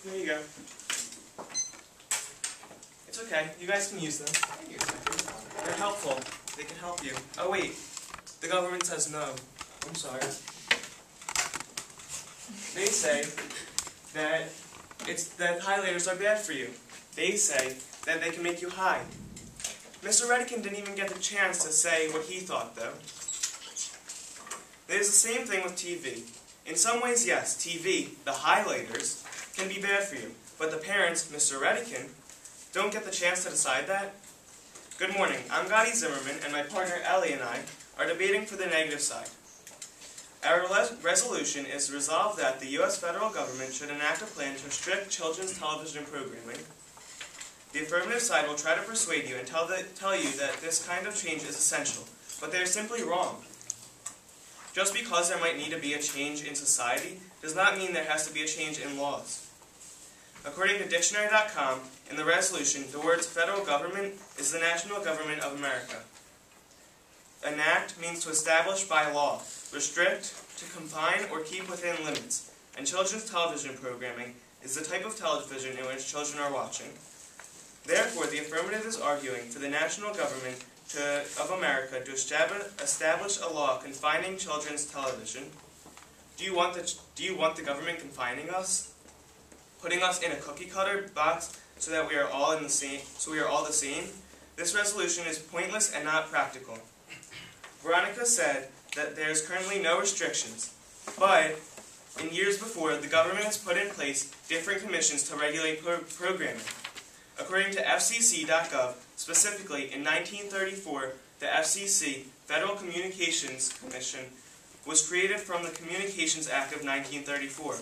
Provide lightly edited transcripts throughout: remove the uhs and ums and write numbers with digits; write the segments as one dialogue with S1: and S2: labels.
S1: There you go. It's okay. You guys can use them. They're helpful. They can help you. Oh wait, the government says no. I'm sorry. They say that highlighters are bad for you. They say that they can make you high. Mr. Redican didn't even get the chance to say what he thought, though. It is the same thing with TV. In some ways, yes, TV, the highlighters, can be bad for you. But the parents, Mr. Redican, don't get the chance to decide that. Good morning. I'm Gadi Zimmerman, and my partner Ellie and I are debating for the negative side. Our resolution is to resolve that the U.S. federal government should enact a plan to restrict children's television programming. The affirmative side will try to persuade you and tell you that this kind of change is essential, but they are simply wrong. Just because there might need to be a change in society does not mean there has to be a change in laws. According to dictionary.com, in the resolution, the words federal government is the national government of America. Enact means to establish by law, restrict, to confine or keep within limits, and children's television programming is the type of television in which children are watching. Therefore, the affirmative is arguing for the national government of America to establish a law confining children's television. Do you want the government confining us? Putting us in a cookie-cutter box so that we are all the same? This resolution is pointless and not practical. Veronica said that there is currently no restrictions, but in years before, the government has put in place different commissions to regulate programming. According to FCC.gov, specifically in 1934, the FCC, Federal Communications Commission, was created from the Communications Act of 1934.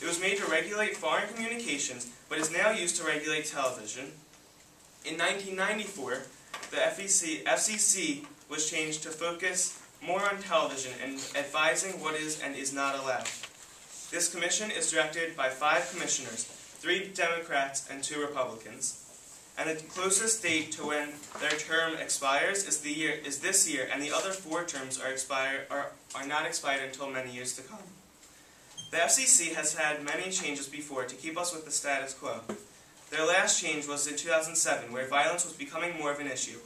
S1: It was made to regulate foreign communications, but is now used to regulate television. In 1994, the FCC was changed to focus more on television and advising what is and is not allowed. This commission is directed by 5 commissioners, 3 Democrats and 2 Republicans. And the closest date to when their term expires is this year, and the other 4 terms are not expired until many years to come. The FCC has had many changes before to keep us with the status quo. Their last change was in 2007, where violence was becoming more of an issue.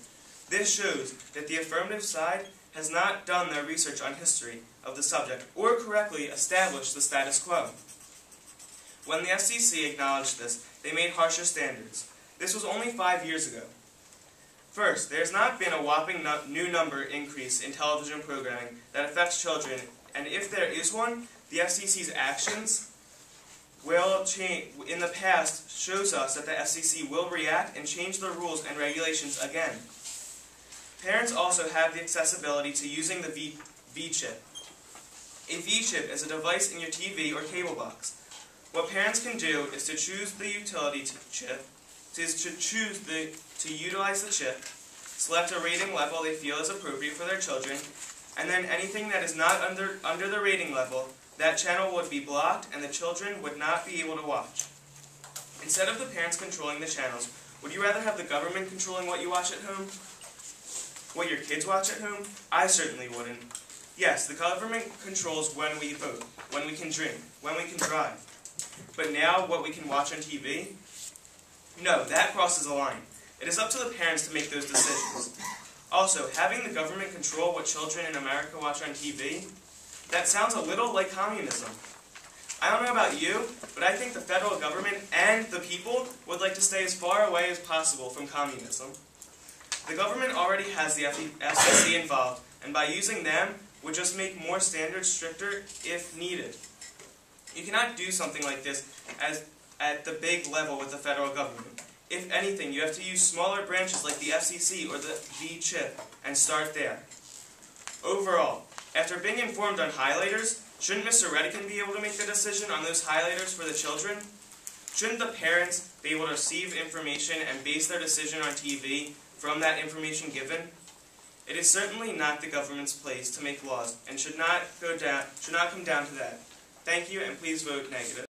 S1: This shows that the affirmative side has not done their research on history of the subject or correctly established the status quo. When the FCC acknowledged this, they made harsher standards. This was only 5 years ago. First, there has not been a whopping new number increase in television programming that affects children, and if there is one, the FCC's actions will change. In the past shows us that the FCC will react and change the rules and regulations again. Parents also have the accessibility to using the V-chip. A V-chip is a device in your TV or cable box. What parents can do is to choose the utility chip, to utilize the chip, select a rating level they feel is appropriate for their children, and then anything that is not under the rating level, that channel would be blocked and the children would not be able to watch. Instead of the parents controlling the channels, would you rather have the government controlling what you watch at home? What your kids watch at home? I certainly wouldn't. Yes, the government controls when we vote, when we can drink, when we can drive. But now, what we can watch on TV? No, that crosses a line. It is up to the parents to make those decisions. Also, having the government control what children in America watch on TV? That sounds a little like communism. I don't know about you, but I think the federal government and the people would like to stay as far away as possible from communism. The government already has the FCC involved, and by using them, would just make more standards stricter if needed. You cannot do something like this at the big level with the federal government. If anything, you have to use smaller branches like the FCC or the V-chip and start there. Overall, after being informed on highlighters, shouldn't Mr. Redican be able to make the decision on those highlighters for the children? Shouldn't the parents be able to receive information and base their decision on TV from that information given? It is certainly not the government's place to make laws and should not come down to that. Thank you, and please vote negative.